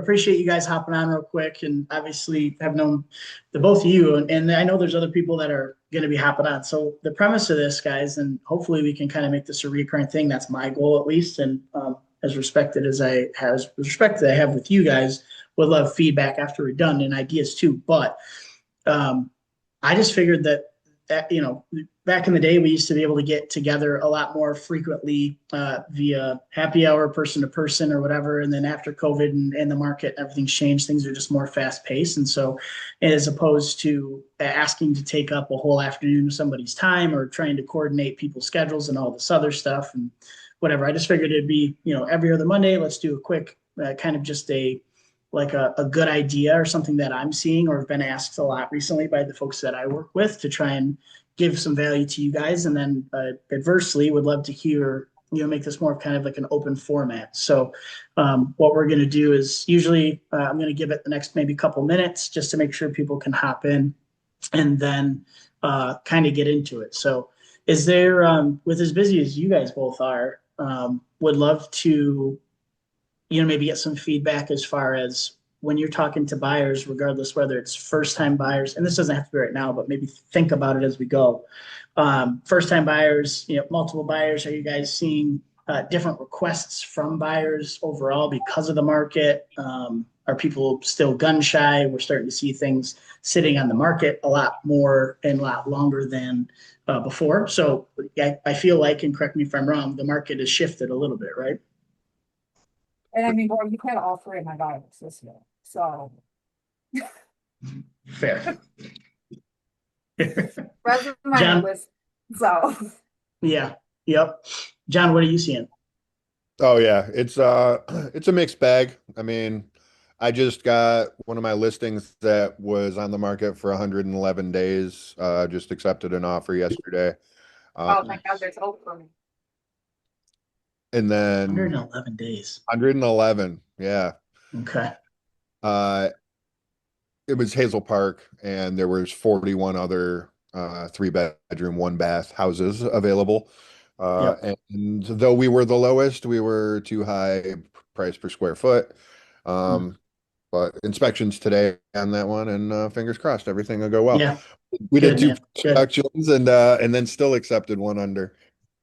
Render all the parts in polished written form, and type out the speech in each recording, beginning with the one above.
appreciate you guys hopping on real quick, and obviously have known the both of you, and I know there's other people that are going to be hopping on. So the premise of this, guys, and hopefully we can kind of make this a recurring thing. That's my goal, at least, and as respected as as respect that I have with you guys, would love feedback after we're done and ideas too. But I just figured that back in the day, we used to be able to get together a lot more frequently via happy hour, person to person or whatever. And then after COVID and the market, everything's changed. Things are just more fast paced. And so as opposed to asking to take up a whole afternoon of somebody's time or trying to coordinate people's schedules and all this other stuff and whatever, I just figured it'd be, every other Monday, let's do a quick kind of just a good idea or something that I'm seeing or have been asked a lot recently by the folks that I work with to try and give some value to you guys. And then adversely would love to hear, make this more of kind of like an open format. So what we're going to do is usually I'm going to give it the next maybe couple minutes just to make sure people can hop in and then kind of get into it. So is there, with as busy as you guys both are, would love to maybe get some feedback as far as when you're talking to buyers, regardless whether it's first-time buyers, and this doesn't have to be right now, but maybe think about it as we go. First-time buyers, multiple buyers, are you guys seeing different requests from buyers overall because of the market? Are people still gun shy? We're starting to see things sitting on the market a lot more and a lot longer than before. So I feel like, and correct me if I'm wrong, the market has shifted a little bit, right? And I mean, well, you can't all three of my daughters this year, so. Fair. Resume John? was, so. Yeah. Yep. John, what are you seeing? Oh yeah, it's a mixed bag. I mean, I just got one of my listings that was on the market for 111 days. Just accepted an offer yesterday. Oh my God, there's hope for me. And then 111 days. 111, yeah. Okay. It was Hazel Park, and there was 41 other 3-bedroom, 1-bath houses available. Yep. And though we were the lowest, we were too high price per square foot. But inspections today on that one, and fingers crossed, everything will go well. Yeah. We Good, did two man. Good. inspections and then still accepted one under.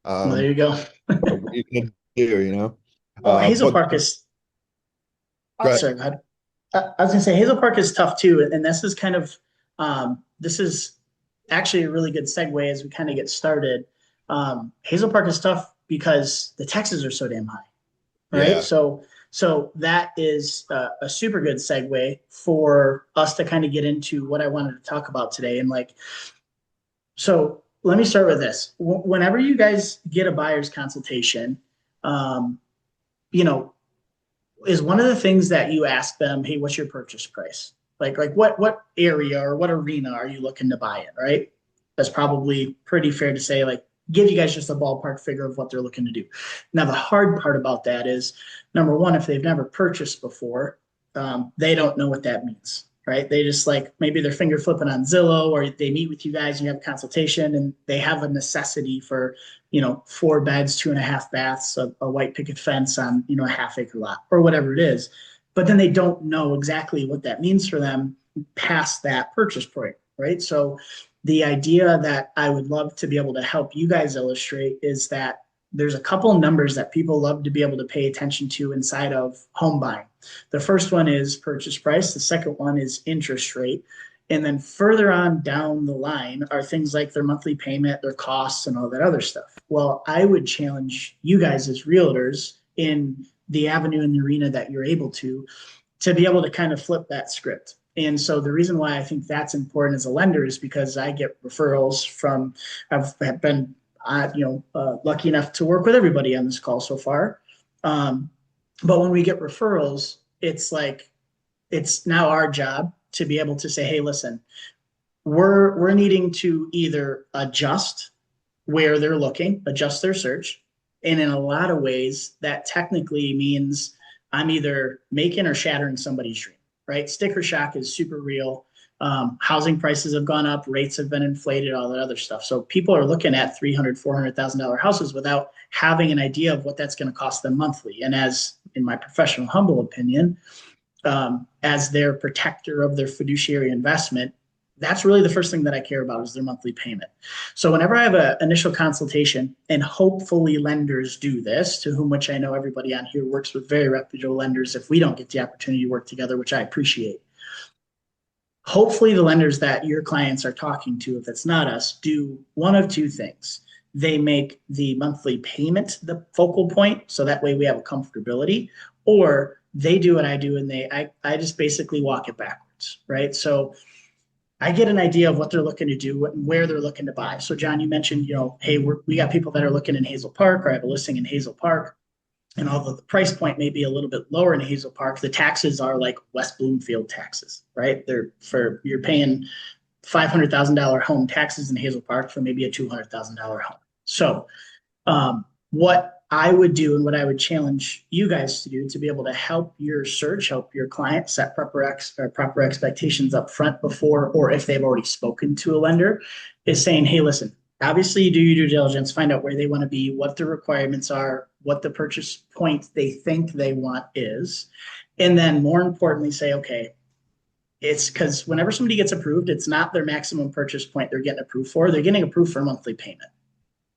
Well, there you go. What you can do, Well, Hazel but Park is. go ahead. Sorry, go ahead. I was going to say Hazel Park is tough too, and this is kind of this is actually a really good segue as we kind of get started. Hazel Park is tough because the taxes are so damn high, right? Yeah. So that is a super good segue for us to kind of get into what I wanted to talk about today. And so let me start with this. Whenever you guys get a buyer's consultation, is one of the things that you ask them, hey, what's your purchase price? Like what area or what arena are you looking to buy in, right? That's probably pretty fair to say, give you guys just a ballpark figure of what they're looking to do. Now, the hard part about that is, number one, if they've never purchased before, they don't know what that means, right? They just maybe they're finger flipping on Zillow, or they meet with you guys and you have a consultation and they have a necessity for, 4 beds, 2.5 baths, a white picket fence on, a half-acre lot or whatever it is. But then they don't know exactly what that means for them past that purchase point, right? So the idea that I would love to be able to help you guys illustrate is that there's a couple numbers that people love to be able to pay attention to inside of home buying. The first one is purchase price. The second one is interest rate. And then further on down the line are things like their monthly payment, their costs, and all that other stuff. Well, I would challenge you guys as realtors in the avenue and the arena that you're able to be able to kind of flip that script. And so the reason why I think that's important as a lender is because I get referrals from, I've been, lucky enough to work with everybody on this call so far. But when we get referrals, it's now our job to be able to say, hey, listen, we're needing to either adjust where they're looking, adjust their search. And in a lot of ways, that technically means I'm either making or shattering somebody's dream, right? Sticker shock is super real. Housing prices have gone up, rates have been inflated, all that other stuff. So people are looking at $300,000, $400,000 houses without having an idea of what that's going to cost them monthly. And as in my professional, humble opinion, as their protector of their fiduciary investment, that's really the first thing that I care about is their monthly payment. So whenever I have an initial consultation, and hopefully lenders do this, to whom which I know everybody on here works with very reputable lenders if we don't get the opportunity to work together, which I appreciate. Hopefully the lenders that your clients are talking to, if it's not us, do one of two things. They make the monthly payment the focal point, so that way we have a comfortability, or they do what I do and I just basically walk it backwards, right? So I get an idea of what they're looking to do and where they're looking to buy. So John, you mentioned, hey, we got people that are looking in Hazel Park, or I have a listing in Hazel Park. And although the price point may be a little bit lower in Hazel Park, the taxes are like West Bloomfield taxes, right? You're paying $500,000 home taxes in Hazel Park for maybe a $200,000 home. So what I would do and what I would challenge you guys to do to be able to help your search, help your client set proper expectations up front before, or if they've already spoken to a lender, is saying, hey, listen, obviously you do your due diligence, find out where they want to be, what the requirements are, what the purchase point they think they want is. And then more importantly, say, okay, it's because whenever somebody gets approved, it's not their maximum purchase point they're getting approved for. They're getting approved for a monthly payment.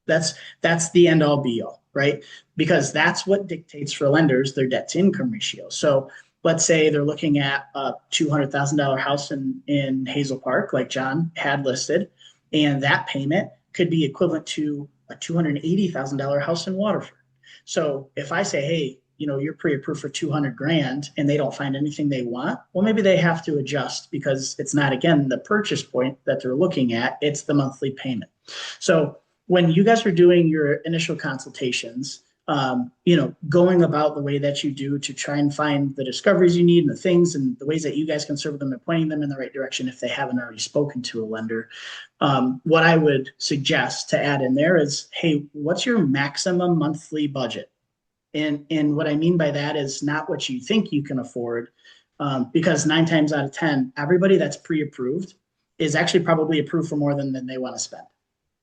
That's the end all be all, right? Because that's what dictates for lenders their debt to income ratio. So let's say they're looking at a $200,000 house in Hazel Park, like John had listed, and that payment could be equivalent to a $280,000 house in Waterford. So if I say, hey, you're pre-approved for 200 grand and they don't find anything they want, well, maybe they have to adjust because it's not, again, the purchase point that they're looking at, it's the monthly payment. So when you guys are doing your initial consultations, going about the way that you do to try and find the discoveries you need and the things and the ways that you guys can serve them and pointing them in the right direction if they haven't already spoken to a lender. What I would suggest to add in there is, hey, what's your maximum monthly budget? And what I mean by that is not what you think you can afford, because 9 times out of 10, everybody that's pre-approved is actually probably approved for more than they want to spend.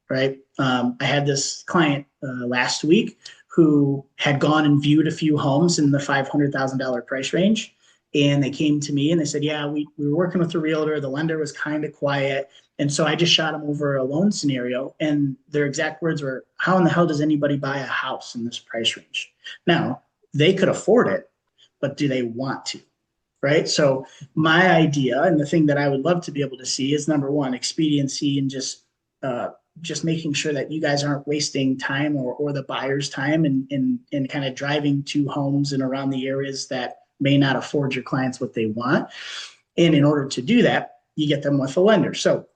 Right. I had this client last week who had gone and viewed a few homes in the $500,000 price range. And they came to me and they said, yeah, we were working with a realtor. The lender was kind of quiet. And so I just shot them over a loan scenario. And their exact words were, how in the hell does anybody buy a house in this price range? Now, they could afford it, but do they want to? Right. So my idea and the thing that I would love to be able to see is, number one, expediency and just making sure that you guys aren't wasting time or the buyer's time and kind of driving to homes and around the areas that may not afford your clients what they want. And in order to do that, you get them with a lender. So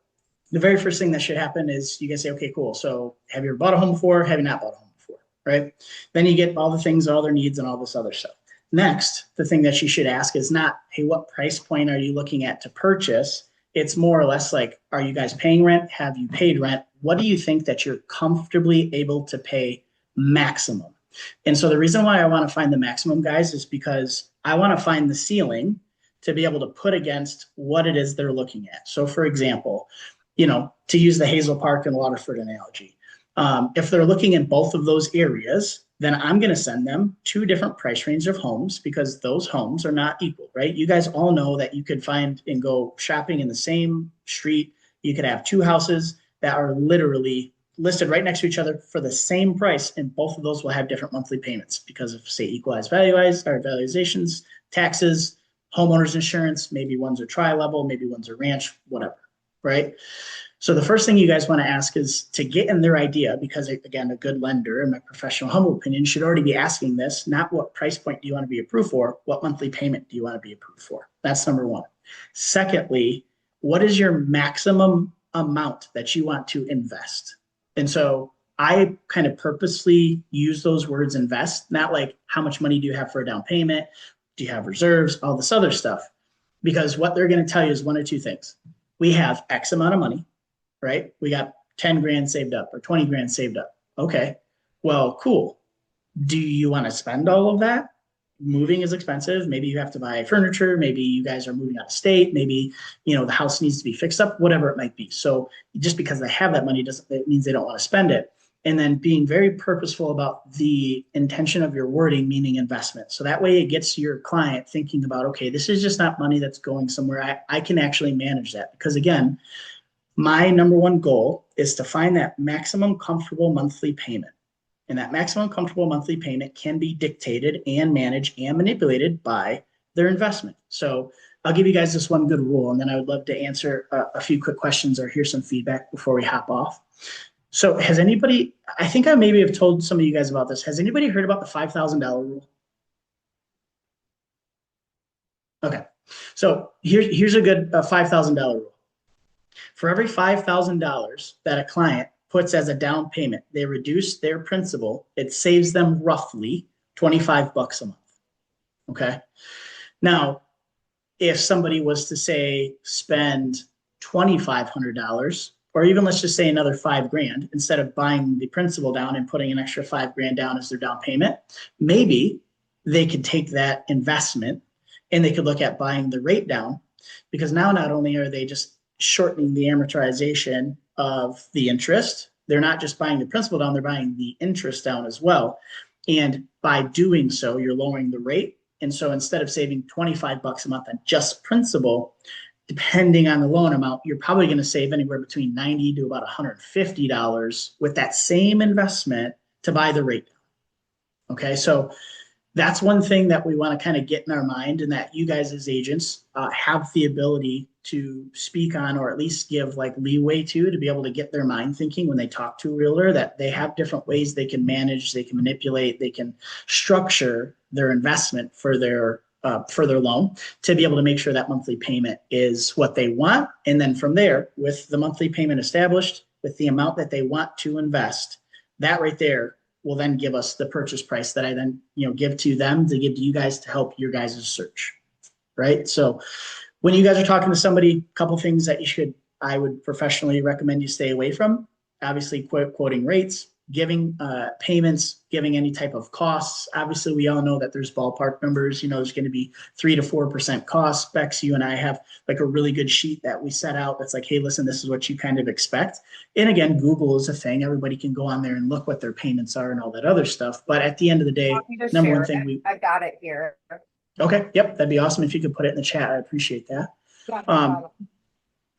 the very first thing that should happen is you guys say, okay, cool. So have you ever bought a home before? Have you not bought a home before? Right. Then you get all the things, all their needs and all this other stuff. Next, the thing that you should ask is not, hey, what price point are you looking at to purchase? It's more or less like, are you guys paying rent? Have you paid rent? What do you think that you're comfortably able to pay maximum? And so the reason why I want to find the maximum, guys, is because I want to find the ceiling to be able to put against what it is they're looking at. So for example, to use the Hazel Park and Waterford analogy, if they're looking in both of those areas, then I'm going to send them 2 different price range of homes because those homes are not equal, right? You guys all know that you could find and go shopping in the same street. You could have 2 houses that are literally listed right next to each other for the same price, and both of those will have different monthly payments because of, say, equalized valuations, taxes, homeowners insurance. Maybe one's a tri-level, maybe one's a ranch, whatever, right? So the first thing you guys want to ask is to get in their idea, because again, a good lender, in my professional humble opinion, should already be asking this, not what price point do you want to be approved for, what monthly payment do you want to be approved for? That's number one. Secondly, what is your maximum amount that you want to invest? And so I kind of purposely use those words invest, not like how much money do you have for a down payment? Do you have reserves? All this other stuff. Because what they're going to tell you is one of 2 things. We have X amount of money, right? We got 10 grand saved up or 20 grand saved up. Okay, well, cool. Do you want to spend all of that? Moving is expensive. Maybe you have to buy furniture. Maybe you guys are moving out of state. Maybe, the house needs to be fixed up, whatever it might be. So just because they have that money doesn't, it means they don't want to spend it. and then being very purposeful about the intention of your wording, meaning investment. So that way it gets your client thinking about, okay, this is just not money that's going somewhere. I can actually manage that. Because again, my number one goal is to find that maximum comfortable monthly payment. And that maximum comfortable monthly payment can be dictated and managed and manipulated by their investment. So I'll give you guys this one good rule, and then I would love to answer a few quick questions or hear some feedback before we hop off. So has anybody, I think I maybe have told some of you guys about this. Has anybody heard about the $5,000 rule? Okay. So here's a good $5,000 rule. For every $5,000 that a client puts as a down payment, they reduce their principal. It saves them roughly $25 a month. Okay. Now, if somebody was to say spend $2,500, or even let's just say another $5,000, instead of buying the principal down and putting an extra $5,000 down as their down payment, maybe they could take that investment and they could look at buying the rate down, because now not only are they just shortening the amortization of the interest, they're not just buying the principal down, they're buying the interest down as well. And by doing so, you're lowering the rate. And so instead of saving $25 a month on just principal, depending on the loan amount, you're probably going to save anywhere between $90 to about $150 with that same investment to buy the rate down. Okay, so that's one thing that we want to kind of get in our mind, and that you guys as agents have the ability to speak on, or at least give like leeway to be able to get their mind thinking when they talk to a realtor, that they have different ways they can manage, they can manipulate, they can structure their investment for their loan to be able to make sure that monthly payment is what they want. And then from there, with the monthly payment established, with the amount that they want to invest, that right there will then give us the purchase price that I then, give to them to give to you guys to help your guys' search, right? So when you guys are talking to somebody, a couple things that I would professionally recommend you stay away from. Obviously, quoting rates, giving payments, giving any type of costs. Obviously, we all know that there's ballpark numbers. There's going to be 3 to 4% costs. Bex, you and I have like a really good sheet that we set out that's like, hey, listen, this is what you kind of expect. And again, Google is a thing. Everybody can go on there and look what their payments are and all that other stuff. But at the end of the day, number one thing I got it here. Okay, yep, that'd be awesome if you could put it in the chat. I appreciate that. Yeah, no problem.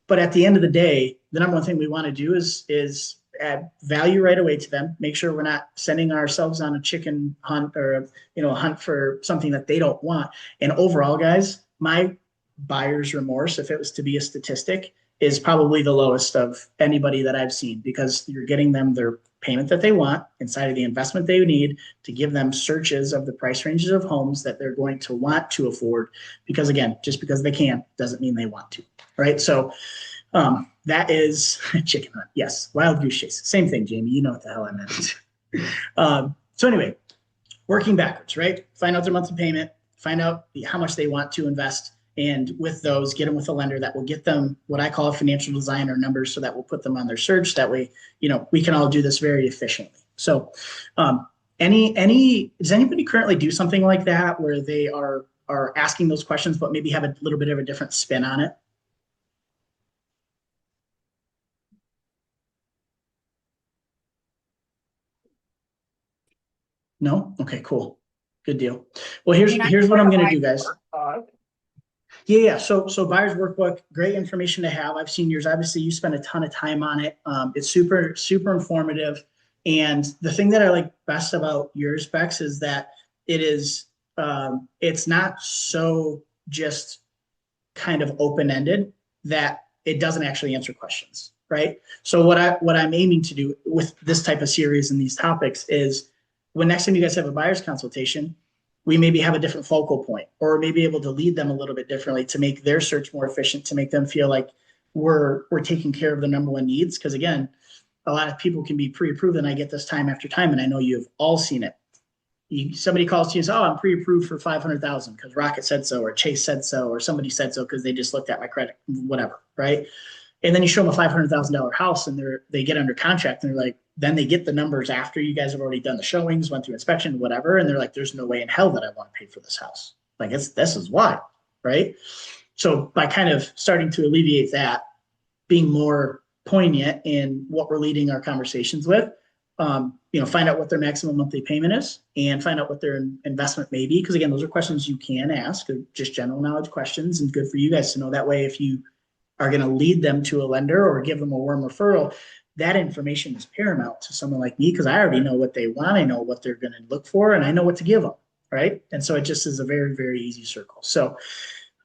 But at the end of the day, the number one thing we want to do is add value right away to them. Make sure we're not sending ourselves on a chicken hunt or a hunt for something that they don't want. And overall, guys, my buyer's remorse, if it was to be a statistic, is probably the lowest of anybody that I've seen, because you're getting them their payment that they want inside of the investment they need to give them searches of the price ranges of homes that they're going to want to afford. Because again, just because they can doesn't mean they want to, right? So that is chicken hunt. Yes, wild goose chase. Same thing, Jamie. You know what the hell I meant. So anyway, working backwards, right? Find out their monthly payment, find out how much they want to invest, and with those, get them with a lender that will get them what I call a financial designer numbers, so that will put them on their search. That way, we can all do this very efficiently. So does anybody currently do something like that where they are asking those questions, but maybe have a little bit of a different spin on it? No? Okay, cool. Good deal. Well, here's what I'm going to do, guys. Yeah. So buyer's workbook, great information to have. I've seen yours. Obviously, you spend a ton of time on it. It's super, super informative. And the thing that I like best about yours, Bex, is that it's not so just kind of open-ended that it doesn't actually answer questions, right? So what I'm aiming to do with this type of series and these topics is, when next time you guys have a buyer's consultation, we maybe have a different focal point, or maybe able to lead them a little bit differently to make their search more efficient, to make them feel like we're taking care of the number one needs. Because again, a lot of people can be pre-approved, and I get this time after time, and I know you've all seen it. Somebody calls to you and says, oh, I'm pre-approved for $500,000 because Rocket said so, or Chase said so, or somebody said so because they just looked at my credit, whatever, right? And then you show them a $500,000 house, and they get under contract, and they're like, then they get the numbers after you guys have already done the showings, went through inspection, whatever, and they're like, there's no way in hell that I want to pay for this house. Like, this is why, right? So by kind of starting to alleviate that, being more poignant in what we're leading our conversations with, find out what their maximum monthly payment is and find out what their investment may be. Because again, those are questions you can ask, just general knowledge questions, and good for you guys to know. That way, if you are going to lead them to a lender or give them a warm referral, that information is paramount to someone like me, because I already know what they want. I know what they're going to look for, and I know what to give them. Right. And so it just is a very, very easy circle. So,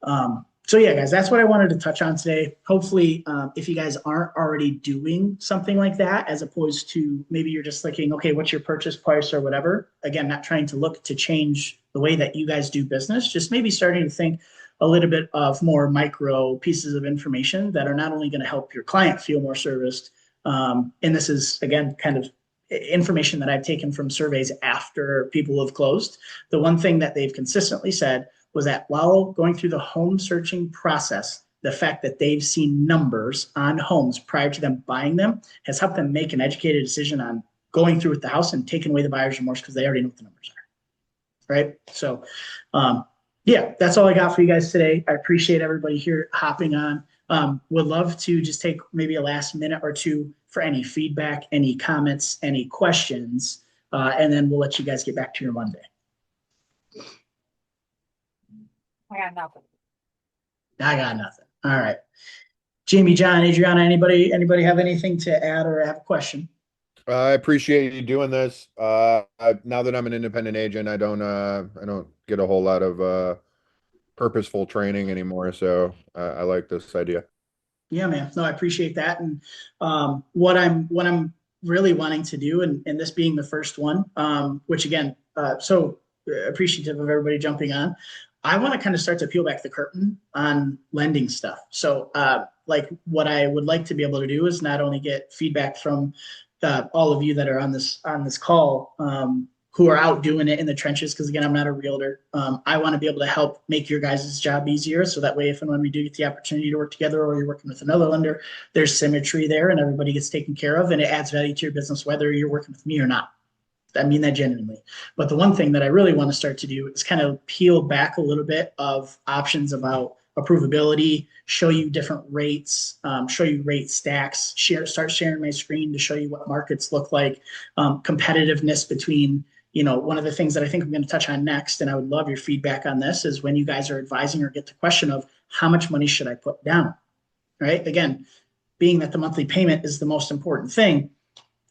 yeah, guys, that's what I wanted to touch on today. Hopefully, if you guys aren't already doing something like that, as opposed to maybe you're just thinking, okay, what's your purchase price or whatever? Again, not trying to look to change the way that you guys do business, just maybe starting to think a little bit of more micro pieces of information that are not only going to help your client feel more serviced. And this is, again, kind of information that I've taken from surveys after people have closed. The one thing that they've consistently said was that while going through the home searching process, the fact that they've seen numbers on homes prior to them buying them has helped them make an educated decision on going through with the house and taking away the buyer's remorse, because they already know what the numbers are. Right. So, yeah, that's all I got for you guys today. I appreciate everybody here hopping on. Would love to just take maybe a last minute or two for any feedback, any comments, any questions, and then we'll let you guys get back to your Monday. I got nothing. I got nothing. All right. Jamie, John, Adriana, anybody have anything to add or have a question? I appreciate you doing this. Now that I'm an independent agent, I don't get a whole lot of purposeful training anymore. So I like this idea. Yeah, man. No, I appreciate that. And what I'm really wanting to do, and this being the first one, which again, so appreciative of everybody jumping on. I want to kind of start to peel back the curtain on lending stuff. So like what I would like to be able to do is not only get feedback from all of you that are on this call, who are out doing it in the trenches, because again, I'm not a realtor. I want to be able to help make your guys' job easier. So that way, if and when we do get the opportunity to work together, or you're working with another lender, there's symmetry there and everybody gets taken care of, and it adds value to your business, whether you're working with me or not. I mean that genuinely. But the one thing that I really want to start to do is kind of peel back a little bit of options about approvability, show you different rates, show you rate stacks, start sharing my screen to show you what markets look like, competitiveness between, one of the things that I think I'm going to touch on next, and I would love your feedback on this, is when you guys are advising or get the question of how much money should I put down, right? Again, being that the monthly payment is the most important thing,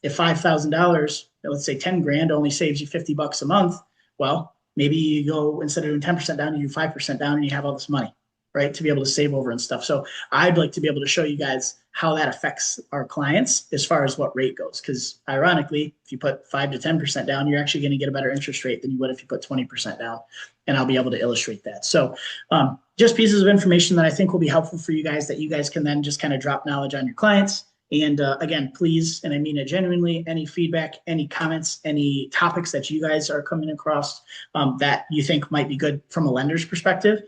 if $5,000, let's say 10 grand only saves you $50 a month, well, maybe you go, instead of doing 10% down, you do 5% down and you have all this money, right, to be able to save over and stuff. So I'd like to be able to show you guys how that affects our clients as far as what rate goes. Because ironically, if you put 5 to 10% down, you're actually going to get a better interest rate than you would if you put 20% down. And I'll be able to illustrate that. So just pieces of information that I think will be helpful for you guys, that you guys can then just kind of drop knowledge on your clients. And again, please, and I mean it genuinely, any feedback, any comments, any topics that you guys are coming across that you think might be good from a lender's perspective,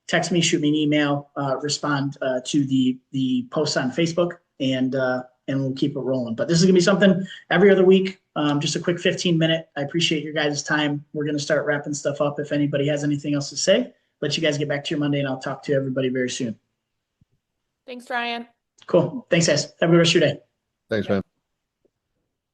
text me, shoot me an email, respond to the posts on Facebook, and we'll keep it rolling. But this is going to be something every other week, just a quick 15-minute. I appreciate your guys' time. We're going to start wrapping stuff up. If anybody has anything else to say, let you guys get back to your Monday, and I'll talk to everybody very soon. Thanks, Ryan. Cool. Thanks, guys. Have a good rest of your day. Thanks, man.